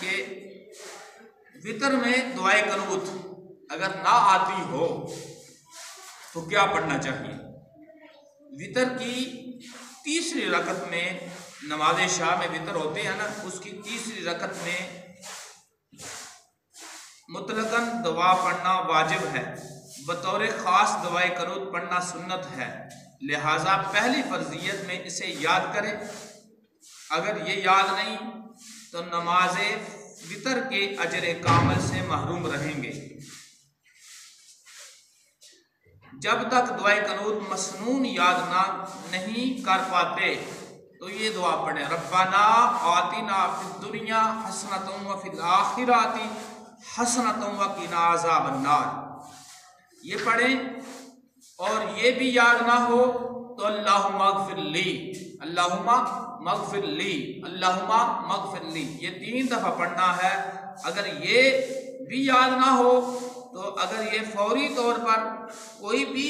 کہ وتر میں دعائے قنوت اگر نہ آتی ہو تو کیا پڑھنا چاہیے؟ وتر کی تیسری رکعت میں، نماز شاہ میں وتر ہوتے ہیں نا، اس کی تیسری رکعت میں مطلقاً دعا پڑھنا واجب ہے، بطور خاص دعائے قنوت پڑھنا سنت ہے، لہٰذا پہلی فرضیت میں اسے یاد کریں۔ اگر یہ یاد نہیں تو نماز وتر کے اجر کامل سے محروم رہیں گے۔ جب تک دعائے قنوت مسنون یاد نہیں کر پاتے تو یہ دعا پڑھیں، ربنا آتنا فی الدنیا حسنۃ وفی الآخرۃ حسنۃ وقنا عذاب النار، یہ پڑھیں۔ اور یہ بھی یاد نہ ہو تو اللہم اغفر لی، اللہم مغفر لی، اللہم مغفر لی، یہ 3 دفعہ پڑھنا ہے۔ اگر یہ بھی یاد نہ ہو تو اگر یہ فوری طور پر کوئی بھی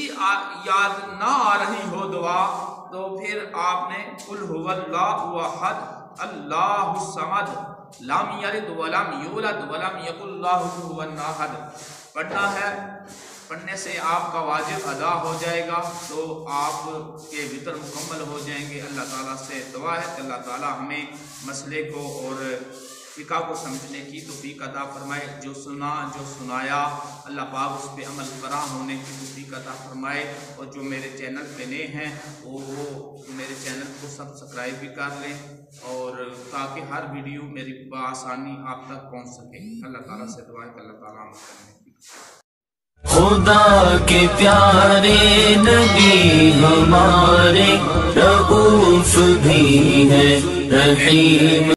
یاد نہ آ رہی ہو دعا، تو پھر آپ نے قل هو اللہ احد اللہ الصمد لم یلد ولم یولد ولم یکن لہ کفوا احد پڑھنا ہے۔ پڑھنے سے آپ کا واجب ادا ہو جائے گا تو آپ کے وتر مکمل ہو جائیں گے۔ اللہ تعالیٰ سے دعا ہے کہ اللہ تعالیٰ ہمیں مسئلے کو اور فقہ کو سمجھنے کی توفیق عطا فرمائے، جو سنایا اللہ پاک اس پہ عمل پیرا ہونے کی توفیق عطا فرمائے، اور جو میرے چینل پہ نئے ہیں وہ میرے چینل کو سبسکرائب بھی کر لیں، اور تاکہ ہر ویڈیو میری بآسانی آپ تک پہنچ سکے۔ اللہ تعالیٰ سے دعا ہے کہ اللہ تعالیٰ ہم کرنے کی خدا کے پیارے نبی ہمارے رؤوف بھی ہے رحیم